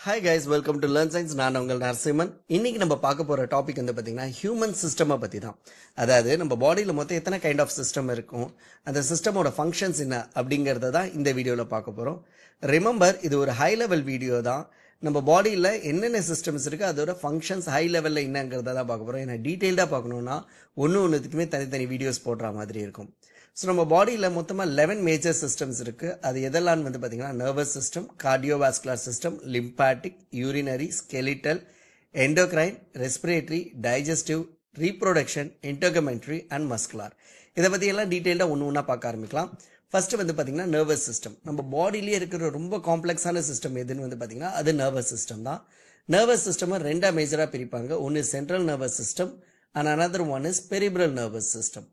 Hi guys, welcome to Learn Science. நான் உங்கள் நரசிம்மன். இன்னைக்கு நம்ம பார்க்க போற டாபிக் வந்து பாத்தீங்கன்னா ஹியூமன் சிஸ்டமை பத்தி தான். அதாவது நம்ம பாடியில மொத்தம் எத்தனை கைண்ட் ஆஃப் சிஸ்டம் இருக்கும், அந்த சிஸ்டமோட ஃபங்க்ஷன்ஸ் என்ன அப்படிங்கறத தான் இந்த வீடியோல பார்க்க போறோம். ரிமெம்பர், இது ஒரு ஹை லெவல் வீடியோ தான். நம்ம பாடியில என்னென்ன சிஸ்டம்ஸ் இருக்கு, அதோட ஃபங்க்ஷன்ஸ் ஹை லெவல்ல என்னங்கிறத தான் பார்க்க போறோம். ஏன்னா டீடைல்டா பார்க்கணும்னா ஒன்றுத்துக்குமே தனித்தனி வீடியோஸ் போடுற மாதிரி இருக்கும். ஸோ நம்ம பாடியில் மொத்தமாக 11 மேஜர் சிஸ்டம்ஸ் இருக்குது. அது எதெல்லாம் வந்து பார்த்தீங்கன்னா nervous system, cardiovascular system, lymphatic, urinary, skeletal, endocrine, respiratory, digestive, reproduction, integumentary and muscular. இதை பற்றி எல்லாம் டீட்டெயிலாக ஒன்று பார்க்க ஆரம்பிக்கலாம். ஃபர்ஸ்ட் வந்து பார்த்தீங்கன்னா நர்வஸ் சிஸ்டம். நம்ம பாடியிலேயே இருக்கிற ரொம்ப காம்ப்ளெக்ஸான சிஸ்டம் எதுன்னு வந்து பார்த்தீங்கன்னா அது நர்வஸ் சிஸ்டம் தான். நர்வஸ் சிஸ்டம் ரெண்டாக மேஜராக பிரிப்பாங்க. ஒன்று central nervous system and another one is peripheral nervous system.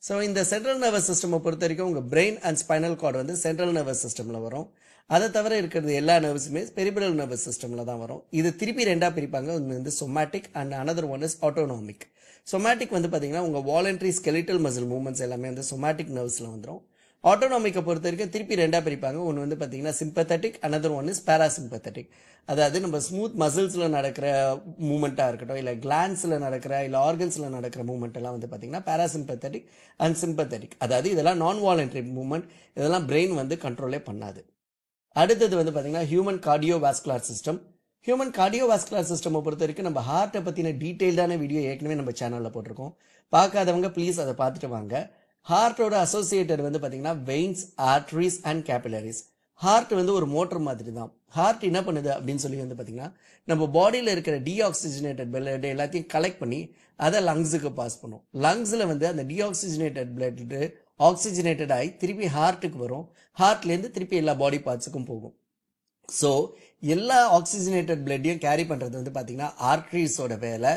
So இந்த சென்ட்ரல் நர்வஸ் சிஸ்டமை பொறுத்த வரைக்கும் உங்கள் பிரெயின் அண்ட் ஸ்பைனல் கார்டு வந்து சென்ட்ரல் நர்வஸ் சிஸ்டமில் வரும். அதை தவிர இருக்கிறது எல்லா நர்வஸுமே பெரிப்ரல் நர்வஸ் சிஸ்டமில் தான் வரும். இது திருப்பி ரெண்டாக பிரிப்பாங்க. ஒன்று வந்து somatic and another one is autonomic. Somatic வந்து பார்த்தீங்கன்னா உங்கள் வாலண்டரி ஸ்கெலிட்டல் மசில் மூவ்மெண்ட்ஸ் எல்லாமே வந்து சொமேட்டிக் நர்வ்ஸில் வந்துடும். ஆட்டோனாமிக்கை பொறுத்த வரைக்கும் திருப்பி ரெண்டாக பிரிப்பாங்க. ஒன்று வந்து பார்த்தீங்கன்னா sympathetic, another one is parasympathetic. அதாவது நம்ம ஸ்மூத் மசில்ஸில் நடக்கிற மூமெண்ட்டாக இருக்கட்டும், இல்லை கிளான்ஸில் நடக்கிற, இல்லை ஆர்கன்ஸில் நடக்கிற மூமெண்ட் எல்லாம் வந்து பார்த்தீங்கன்னா பாராசிம்பத்தட்டிக் அண்ட் சிம்பத்தட்டிக். அதாவது இதெல்லாம் நான் வாலண்டரி மூமெண்ட், இதெல்லாம் பிரெயின் வந்து கண்ட்ரோலே பண்ணாது. அடுத்தது வந்து பார்த்தீங்கன்னா human cardiovascular system. Human cardiovascular சிஸ்டமை பொறுத்த வரைக்கும் நம்ம ஹார்ட்டை பற்றின டீட்டெயில்டான வீடியோ ஏற்கனவே நம்ம சேனலில் போட்டிருக்கோம். பார்க்காதவங்க ப்ளீஸ் அதை பார்த்துட்டு வாங்க. ஹார்ட்டோட அசோசியேட்டட் வந்து பார்த்தீங்கன்னா veins, arteries and capillaries. Heart வந்து ஒரு மோட்டர் மாதிரி தான். ஹார்ட் என்ன பண்ணுது அப்படின்னு சொல்லி வந்து பார்த்தீங்கன்னா நம்ம பாடியில் இருக்கிற டீஆக்சிஜனேட்டட் பிளட் எல்லாத்தையும் கலெக்ட் பண்ணி அதை லங்ஸுக்கு பாஸ் பண்ணும். லங்ஸில் வந்து அந்த டீஆக்சிஜனேட்டட் பிளட் ஆக்சிஜனேட்டட் ஆகி திருப்பி ஹார்ட்டுக்கு வரும். ஹார்ட்லேருந்து திருப்பி எல்லா பாடி பார்ட்ஸுக்கும் போகும். ஸோ எல்லா ஆக்சிஜனேட்டட் பிளட்டையும் கேரி பண்ணுறது வந்து பார்த்தீங்கன்னா ஆர்டரிஸோட வேலை.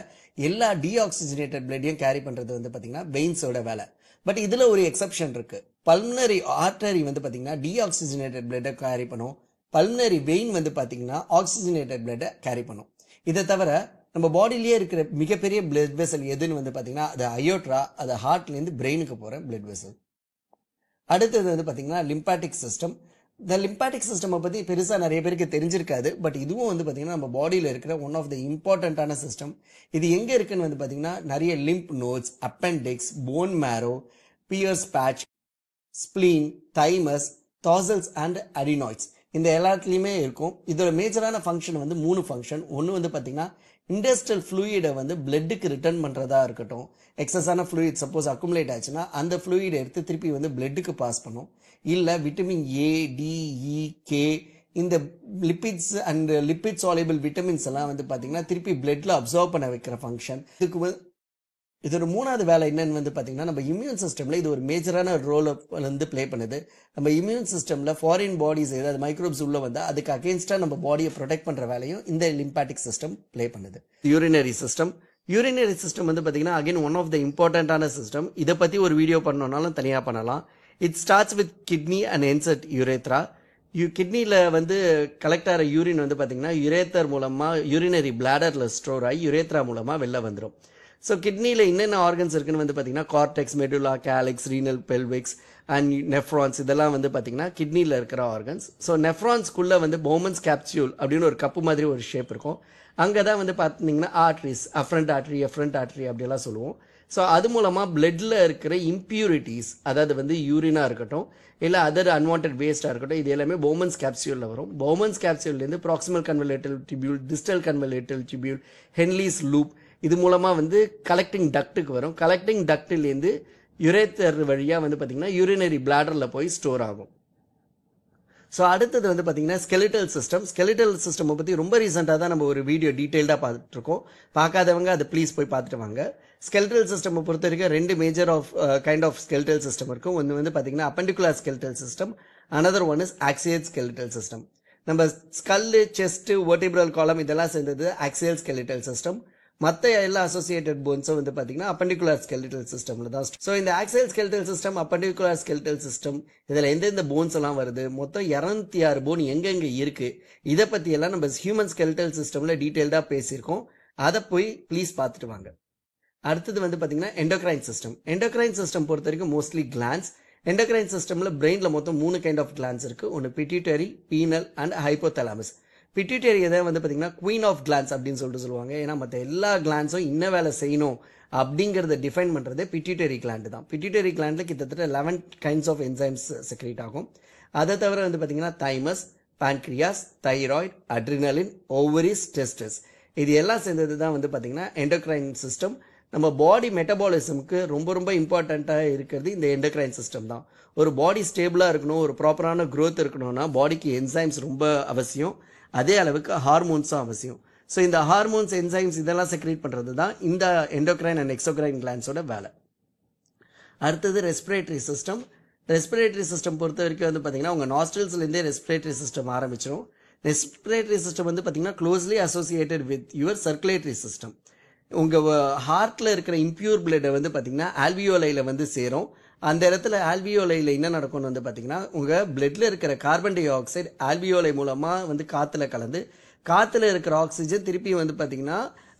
எல்லா டீஆக்சிஜனேட்டட் பிளட்டையும் கேரி பண்ணுறது வந்து பார்த்தீங்கன்னா வெயின்ஸோட வேலை. பட் இதில் ஒரு எக்ஸப்ஷன் இருக்கு. பல்மனரி ஆர்டரி வந்து பார்த்தீங்கன்னா டீஆக்சிஜனேட்டட் பிளட்டை கேரி பண்ணும். பல்மனரி வெயின் வந்து பார்த்தீங்கன்னா ஆக்சிஜனேட்டட் பிளட்டை கேரி பண்ணும். இதை தவிர நம்ம பாடியிலேயே இருக்கிற மிகப்பெரிய பிளட் வெசல் எதுன்னு வந்து பார்த்தீங்கன்னா அது அயோட்ரா. அது ஹார்ட்லேருந்து பிரெயினுக்கு போகிற பிளட் வெசல். அடுத்தது வந்து பார்த்தீங்கன்னா லிம்பாட்டிக் சிஸ்டம். இந்த லிம்பாட்டிக் சிஸ்டமை பற்றி பெருசாக நிறைய பேருக்கு தெரிஞ்சிருக்காது. பட் இதுவும் வந்து பார்த்தீங்கன்னா நம்ம பாடியில் இருக்கிற ஒன் ஆஃப் த இம்பார்ட்டண்ட்டான சிஸ்டம். இது எங்கே இருக்குன்னு வந்து பார்த்தீங்கன்னா நிறைய lymph nodes, appendix, bone marrow, Peyer's patch, spleen, thymus, tonsils and adenoids, இந்த எல்லாத்துலேயுமே இருக்கும். இதோட மேஜரான ஃபங்க்ஷன் வந்து 3 ஃபங்க்ஷன். ஒன்று வந்து பார்த்தீங்கன்னா இண்டஸ்ட்ரியல் ஃப்ளூயிடை வந்து பிளட்டுக்கு ரிட்டர்ன் பண்ணுறதா இருக்கட்டும். எக்ஸஸான ஃப்ளூயிட் சப்போஸ் அக்குமுலேட் ஆச்சுன்னா அந்த ஃப்ளூயிடை எடுத்து திருப்பி வந்து பிளட்டுக்கு பாஸ் பண்ணும். இல்லை vitamin A, D, E, K, இந்த lipids and lipid soluble vitamins எல்லாம் வந்து பார்த்தீங்கன்னா திருப்பி பிளட்ல அப்சர்வ் பண்ண வைக்கிற ஃபங்க்ஷன். இதோட 3வது வேலை என்னன்னு வந்து பார்த்தீங்கன்னா நம்ம இம்யூன் சிஸ்டம்ல இது ஒரு மேஜரான ரோல் வந்து பிளே பண்ணுது. நம்ம இம்யூன் சிஸ்டம்ல ஃபாரின் பாடிஸ் ஏதாவது மைக்ரோப்ஸ் உள்ள வந்தால் அதுக்கு அகேன்ஸ்டா நம்ம பாடியை ப்ரொடெக்ட் பண்ற வேலையும் இந்த லிம்பாட்டிக் சிஸ்டம் பிளே பண்ணுது. Urinary system. யூரினரி சிஸ்டம் வந்து பார்த்தீங்கன்னா அகைன் ஒன் ஆஃப் த இம்பார்ட்டன்டான சிஸ்டம். இதை பற்றி ஒரு வீடியோ பண்ணணும்னாலும் தனியாக பண்ணலாம். It starts with kidney and ends at urethra. கிட்னியில் வந்து கலெக்ட் ஆகிற யூரின் வந்து பார்த்தீங்கன்னா யுரேத்தர் மூலமாக யூரினரி பிளாடரில் ஸ்டோர் ஆகி யுரேத்ரா மூலமாக வெளில வந்துடும். ஸோ கிட்னியில் என்னென்ன ஆர்கன்ஸ் இருக்குன்னு வந்து பார்த்தீங்கன்னா cortex, medulla, calyx, renal, pelvis and nephrons, இதெல்லாம் வந்து பார்த்தீங்கன்னா கிட்னியில் இருக்கிற ஆர்கன்ஸ். ஸோ நெஃப்ரான்ஸ்குள்ளே வந்து பௌமன்ஸ் கேப்சியூல் அப்படின்னு ஒரு கப்பு மாதிரி ஒரு ஷேப் இருக்கும். அங்கே தான் வந்து பார்த்தீங்கன்னா arteries, afferent artery, efferent artery அப்படியெல்லாம் சொல்லுவோம். ஸோ அது மூலமாக பிளட்டில் இருக்கிற இம்பியூரிட்டிஸ், அதாவது வந்து யூரினாக இருக்கட்டும் இல்லை அதர் அன்வான்ட் வேஸ்ட்டாக இருக்கட்டும், இது எல்லாமே பௌமன்ஸ் கேப்சியூலில் வரும். பௌமன்ஸ் கேப்சியூல்லேருந்து proximal convoluted tubule, distal convoluted tubule, Henle's loop, இது மூலமாக வந்து கலெக்டிங் டக்ட்டுக்கு வரும். கலெக்டிங் டக்ட்லேருந்து யுரேத்தர் வழியாக வந்து பார்த்தீங்கன்னா யூரினரி பிளாடரில் போய் ஸ்டோர் ஆகும். ஸோ அடுத்தது வந்து பார்த்தீங்கன்னா ஸ்கெலிட்டல் சிஸ்டம். ஸ்கெலிட்டல் சிஸ்டமை பற்றி ரொம்ப ரீசெண்டாக தான் நம்ம ஒரு வீடியோ டீட்டெயில்டாக பார்த்துட்ருக்கோம். பார்க்காதவங்க அதை ப்ளீஸ் போய் பார்த்துட்டு வாங்க. ஸ்கெலிட்டல் சிஸ்டமை பொறுத்த வரைக்கும் 2 major kind of skeletal system இருக்கும். ஒன்று வந்து பார்த்தீங்கன்னா appendicular skeletal system, another one is axial skeletal system. நம்ம ஸ்கல்லு, செஸ்ட், வெர்டிபிரல் காலம் இதெல்லாம் சேர்ந்தது ஆக்சியல் ஸ்கெலிட்டல் சிஸ்டம். மற்ற எல்லா அசோசியேட்டட் போன்ஸும் வந்து பார்த்தீங்கன்னா அப்பெண்டிகுலர் ஸ்கெலிட்டல் சிஸ்டம்ல தான். ஸோ இந்த axial skeletal system, அப்பெண்டிகுலர் skeletal system, இதில் எந்தெந்த போன்ஸ் எல்லாம் வருது, மொத்தம் 206 போன் எங்கெங்கே இருக்கு, இதை பற்றி எல்லாம் நம்ம ஹியூமன் ஸ்கெலிட்டல் சிஸ்டம்ல டீட்டெயில்டாக பேசியிருக்கோம். அதை போய் ப்ளீஸ் பார்த்துட்டு வாங்க. அடுத்தது வந்து பார்த்தீங்கன்னா எண்டோக்ரைன் சிஸ்டம். எண்டோக்ரைன் சிஸ்டம் பொறுத்த வரைக்கும் மோஸ்ட்லி கிளான்ஸ். எண்டோக்ரைன் சிஸ்டம்ல பிரெயின்ல மொத்தம் 3 கைண்ட் ஆஃப் கிளான்ஸ் இருக்கு. ஒன்று pituitary, penal and hypothalamus. Pituitary தான் வந்து பார்த்தீங்கன்னா குவீன் ஆஃப் கிளான்ஸ் அப்படின்னு சொல்லிட்டு சொல்லுவாங்க. ஏன்னா மற்ற எல்லா கிளான்ஸும் இன்ன வேலை செய்யணும் அப்படிங்கிறத டிஃபைன் பண்ணுறதே பிட்யூட்டரி கிளாண்ட் தான். பிட்யூட்டரி கிளாண்டில் கிட்டத்தட்ட 11 கைண்ட்ஸ் ஆஃப் என்சைம்ஸ் செக்ரேட் ஆகும். அதை தவிர வந்து பார்த்தீங்கன்னா thymus, பான்க்ரியாஸ், thyroid, adrenaline, ovaries, tests இது எல்லாம் சேர்ந்தது தான் வந்து பார்த்தீங்கன்னா எண்டோக்ரைன் சிஸ்டம். நம்ம பாடி மெட்டபாலிசமுக்கு ரொம்ப ரொம்ப இம்பார்ட்டண்ட்டாக இருக்கிறது இந்த எண்டோக்ரைன் சிஸ்டம் தான். ஒரு பாடி ஸ்டேபிளாக இருக்கணும், ஒரு ப்ராப்பரான க்ரோத் இருக்கணும்னா பாடிக்கு என்சைம்ஸ் ரொம்ப அவசியம். அதே அளவுக்கு ஹார்மோன்ஸும் அவசியம். ஸோ இந்த ஹார்மோன்ஸ், என்சைம்ஸ் இதெல்லாம் செக்ரேட் பண்ணுறது தான் இந்த எண்டோக்ரைன் அண்ட் எக்ஸோக்ரைன் கிளான்ஸோட வேலை. அடுத்தது ரெஸ்பிரேட்டரி சிஸ்டம். ரெஸ்பிரேட்டரி சிஸ்டம் பொறுத்த வரைக்கும் வந்து பார்த்தீங்கன்னா உங்கள் நாஸ்ட்ரல்ஸ்லேருந்தே ரெஸ்பிரேட்டரி சிஸ்டம் ஆரம்பிச்சிடும். ரெஸ்பிரேட்டரி சிஸ்டம் வந்து பார்த்தீங்கன்னா closely associated with your circulatory system. உங்கள் ஹார்ட்டில் இருக்கிற இம்ப்யூர் பிளட்டை வந்து பார்த்தீங்கன்னா ஆல்வியோலையில் வந்து சேரும். அந்த இடத்துல ஆல்வியோலையில் என்ன நடக்கும்னு வந்து பார்த்தீங்கன்னா உங்கள் பிளட்டில் இருக்கிற கார்பன் டை ஆக்சைடு ஆல்வியோலை மூலமாக வந்து காற்றுல கலந்து காற்றுல இருக்கிற ஆக்சிஜன் திருப்பி வந்து பார்த்தீங்கன்னா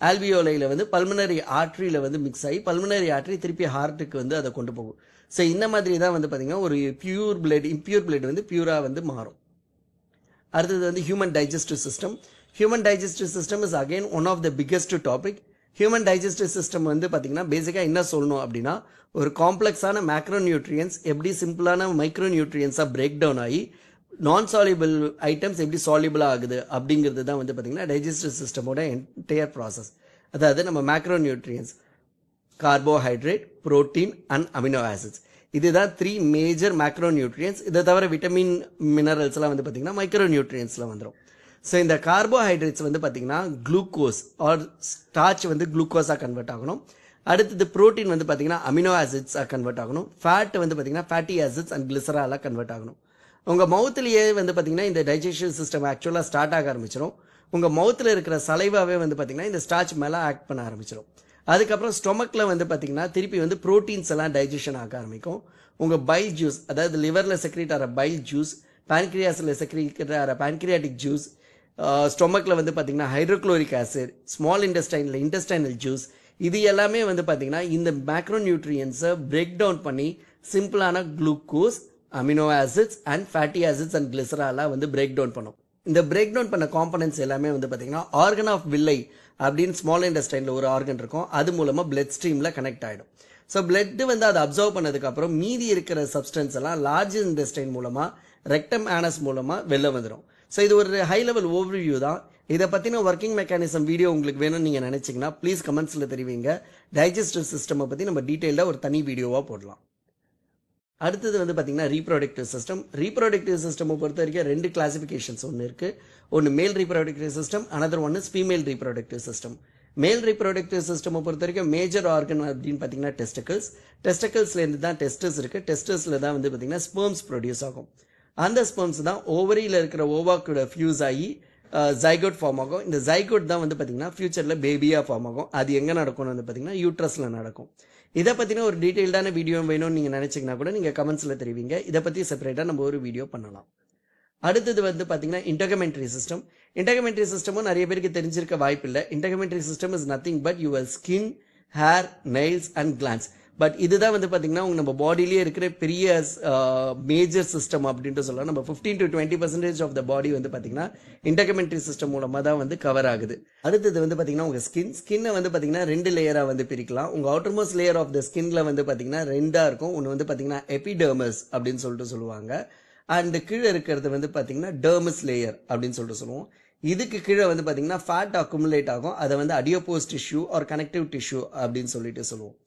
ஆல்வியோலையில் வந்து பல்மனரி ஆர்ட்ரியில் வந்து மிக்ஸ் ஆகி பல்மனரி ஆர்ட்ரி திருப்பி ஹார்ட்டுக்கு வந்து அதை கொண்டு போகும். ஸோ இந்த மாதிரி தான் வந்து பார்த்தீங்கன்னா ஒரு இம்ப்யூர் பிளட் வந்து பியூராக வந்து மாறும். அடுத்தது வந்து human digestive system. Human digestive system is again one of the biggest topic. Human digestive system வந்து பார்த்தீங்கன்னா பேசிக்காக என்ன சொல்லணும் அப்படின்னா ஒரு காம்ப்ளெக்ஸான மேக்ரோ நியூட்ரியன்ஸ் எப்படி சிம்பிளான மைக்ரோ நியூட்ரியன்ஸாக பிரேக் டவுன் ஆகி நான் சாலிபிள் ஐட்டம்ஸ் எப்படி சாலிபிளாக ஆகுது அப்படிங்கிறது தான் வந்து பார்த்தீங்கன்னா டைஜஸ்டிவ் சிஸ்டமோட என்டையர் ப்ராசஸ். அதாவது நம்ம macro nutrients carbohydrate, protein and amino acids இதுதான் 3 மேஜர் மேக்ரோ நியூட்ரியன்ஸ். இதை தவிர விட்டமின், மினரல்ஸ்லாம் வந்து பார்த்தீங்கன்னா மைக்ரோ நியூட்ரியன்ஸில் வந்துடும். ஸோ இந்த கார்போஹைட்ரேட்ஸ் வந்து பார்த்தீங்கன்னா குளுக்கோஸ் ஆர் ஸ்டார்ச் வந்து குளுக்கோஸாக கன்வெர்ட் ஆகணும். அடுத்தது புரோட்டீன் வந்து பார்த்தீங்கன்னா அமினோ ஆசிட்ஸாக கன்வெர்ட் ஆகணும். ஃபேட் வந்து பார்த்தீங்கன்னா ஃபேட்டி ஆசிட்ஸ் அண்ட் கிளிசராலாக கன்வெர்ட் ஆகணும். உங்கள் மவுத்துலேயே வந்து பார்த்தீங்கன்னா இந்த டைஜஷன் சிஸ்டம் ஆக்சுவலாக ஸ்டார்ட் ஆக ஆரம்பிச்சிடும். உங்கள் மவுத்தில் இருக்கிற சலைவாவே வந்து பார்த்தீங்கன்னா இந்த ஸ்டார்ச் மேலே ஆக்ட் பண்ண ஆரம்பிச்சிடும். அதுக்கப்புறம் ஸ்டொமக்கில் வந்து பார்த்தீங்கன்னா திருப்பி வந்து ப்ரோட்டீன்ஸ் எல்லாம் டைஜஷன் ஆக ஆரம்பிக்கும். உங்கள் பைல் ஜூஸ், அதாவது லிவரில் செக்ரேட் ஆகிற பைல் ஜூஸ், பான்க்ரியாஸில் செக்ரேட் ஆகிற பான்க்ரியாட்டிக் ஜூஸ், ஸ்டொமக்கில் வந்து பார்த்தீங்கன்னா ஹைட்ரோக்ளோரிக் ஆசிட், ஸ்மால் இன்டெஸ்டைனில் இன்டெஸ்டைனல் ஜூஸ் இது எல்லாமே வந்து பார்த்தீங்கன்னா இந்த மேக்ரோ நியூட்ரியன்ஸை பிரேக் டவுன் பண்ணி சிம்பிளான glucose, amino acids and fatty acids and கிளிசராலாக வந்து பிரேக் டவுன் பண்ணும். இந்த பிரேக் டவுன் பண்ண காம்பனன்ட்ஸ் எல்லாமே வந்து பார்த்தீங்கன்னா ஆர்கன் ஆஃப் வில்லை அப்படின்னு ஸ்மால் இன்டெஸ்டைனில் ஒரு ஆர்கன் இருக்கும். அது மூலமாக பிளட் ஸ்ட்ரீமில் கனெக்ட் ஆகிடும். ஸோ பிளட் வந்து அதை அப்சர்வ் பண்ணதுக்கப்புறம் மீதி இருக்கிற சப்ஸ்டன்ஸ் எல்லாம் லார்ஜ் இன்டெஸ்டைன் மூலமாக, ரெக்டம் ஆனஸ் மூலமாக வெளில வந்துடும். ஸோ இது ஒரு ஹை லெவல் ஓவர்வியூ தான். இதை பற்றின ஒர்க்கிங் மெக்கானிசம் வீடியோ உங்களுக்கு வேணும்னு நீங்கள் நினச்சிங்கன்னா ப்ளீஸ் கமெண்ட்ஸில் தெரிவிங்க. டைஜஸ்டிவ் சிஸ்டம் பற்றி நம்ம டீட்டெயிலாக ஒரு தனி வீடியோவாக போடலாம். அடுத்தது வந்து பார்த்தீங்கன்னா ரீப்ரொடக்டிவ் சிஸ்டம். ரீப்ரொடக்டிவ் சிஸ்டம் பொறுத்த வரைக்கும் 2 கிளாசிஃபிகேஷன்ஸ் ஒன்று இருக்குது. ஒன்று மேல் reproductive system, another one is female reproductive system. மேல் ரீப்ரொடக்டிவ் சிஸ்டம் பொறுத்த வரைக்கும் மேஜர் ஆர்கன் அப்படின்னு பார்த்தீங்கன்னா டெஸ்டிகல்ஸ். டெஸ்டிகல்ஸ்லேருந்து தான் டெஸ்டஸ் இருக்குது. டெஸ்டஸில் தான் வந்து பார்த்தீங்கன்னா ஸ்பெர்ம்ஸ் ப்ரொடியூஸ் ஆகும். அந்த ஸ்பெர்ம்ஸ் தான் ஓவரியில் இருக்கிற ஓவாக்கூட ஃபியூஸ் ஆகி ஜைகோட் ஃபார்ம் ஆகும். இந்த ஜைகோட் தான் வந்து பார்த்தீங்கன்னா ஃபியூச்சரில் பேபியாக ஃபார்ம் ஆகும். அது எங்கே நடக்கும்னு வந்து பார்த்தீங்கன்னா யூட்ரஸில் நடக்கும். இதை பற்றின ஒரு டீட்டெயில்டான வீடியோ வேணும்னு நீங்கள் நினச்சிங்கன்னா கூட நீங்கள் கமெண்ட்ஸில் தெரிவிங்க. இதை பற்றி செப்பரேட்டாக நம்ம ஒரு வீடியோ பண்ணலாம். அடுத்தது வந்து பார்த்தீங்கன்னா இன்டெகுமெண்ட்ரி சிஸ்டம். இன்டெகுமெண்ட்ரி சிஸ்டமும் நிறைய பேருக்கு தெரிஞ்சிருக்க வாய்ப்பில்லை. Integumentary system is nothing but your skin, hair, nails and glands. But இதுதான் வந்து பார்த்தீங்கன்னா நம்ம பாடியிலேயே இருக்கிற பெரிய மேஜர் சிஸ்டம் அப்படின்ட்டு சொல்லலாம். நம்ம 15 to 20% ஆஃப் த பாடி வந்து பார்த்தீங்கன்னா இன்டெகுமெண்ட்ரி சிஸ்டம் மூலமாக தான் வந்து கவர் ஆகுது. அடுத்தது வந்து பார்த்தீங்கன்னா உங்கள் ஸ்கின்னை வந்து பார்த்தீங்கன்னா 2 லேயராக வந்து பிரிக்கலாம். உங்கள் அவுட்டர்மோஸ்ட் லேயர் ஆஃப் த ஸ்கின்ல வந்து பார்த்தீங்கன்னா 2 இருக்கும். ஒன்று வந்து பார்த்தீங்கன்னா எபிடெர்மஸ் அப்படின்னு சொல்லிட்டு சொல்லுவாங்க. அண்ட் கீழே இருக்கிறது வந்து பார்த்தீங்கன்னா டெர்மஸ் லேயர் அப்படின்னு சொல்லிட்டு சொல்லுவோம். இதுக்கு கீழே வந்து பார்த்தீங்கன்னா ஃபேட் அக்குமுலேட் ஆகும். அதை வந்து அடியோபோஸ் டிஷ்யூ ஆர் கனெக்டிவ் டிஷ்யூ அப்படின்னு சொல்லிட்டு சொல்லுவோம்.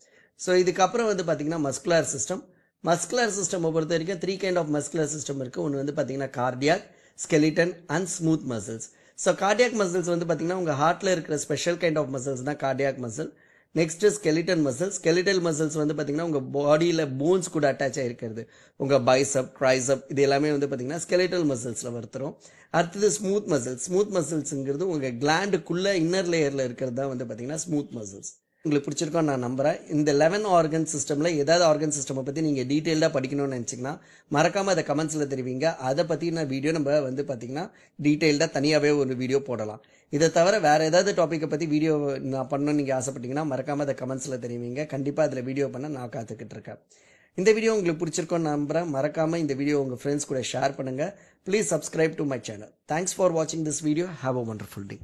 ஸோ இதுக்கப்புறம் வந்து பார்த்தீங்கன்னா மஸ்குலர் சிஸ்டம். மஸ்குலர் சிஸ்டம் பொறுத்த வரைக்கும் 3 கைண்ட் ஆஃப் மஸ்குலர் சிஸ்டம் இருக்குது. ஒன்று வந்து பார்த்தீங்கன்னா cardiac, skeleton and smooth muscles. So cardiac muscles வந்து பார்த்தீங்கன்னா உங்கள் ஹார்ட்டில் இருக்கிற ஸ்பெஷல் கைண்ட் ஆஃப் மசில்ஸ் தான் cardiac muscle. Next skeleton muscles. Skeletal muscles வந்து பார்த்தீங்கன்னா உங்கள் பாடியில் போன்ஸ் கூட அட்டாச் ஆகிருக்கிறது. உங்கள் பைசப், ட்ரைசப் இது எல்லாமே வந்து பார்த்தீங்கன்னா ஸ்கெலிட்டல் மசில்ஸில் வருத்துரும். அடுத்தது ஸ்மூத் மசில்ஸ். ஸ்மூத் மசில்ஸுங்கிறது உங்கள் கிளாண்டுக்குள்ளே இன்னர் லேயரில் இருக்கிறது தான் வந்து பார்த்தீங்கன்னா ஸ்மூத் மசில்ஸ். உங்களுக்கு பிடிச்சிருக்கோன்னு நான் நம்புகிறேன். இந்த 11 ஆர்கன் சிஸ்டமில் ஏதாவது ஆர்கன் சிஸ்டமை பற்றி நீங்கள் டீட்டெயிலாக படிக்கணும்னு நினச்சிங்கன்னா மறக்காமல் அதை கமெண்ட்ஸில் தெரிவிங்க. அதை பற்றின வீடியோ நம்ம வந்து பார்த்தீங்கன்னா டீட்டெயில்டாக தனியாகவே ஒரு வீடியோ போடலாம். இதை தவிர வேறு ஏதாவது டாப்பிக்கை பற்றி வீடியோ நான் பண்ணணும்னு நீங்கள் ஆசைப்பட்டீங்கன்னா மறக்காமல் அதை கமெண்ட்ஸில் தெரிவிங்க. கண்டிப்பாக அதில் வீடியோ பண்ண நான் காத்துக்கிட்டு இருக்கேன். இந்த வீடியோ உங்களுக்கு பிடிச்சிருக்கோன்னு நம்புறேன். மறக்காம இந்த வீடியோ உங்க ஃப்ரெண்ட்ஸ் கூட ஷேர் பண்ணுங்க. Please subscribe to my channel. Thanks for watching this video. Have a wonderful day.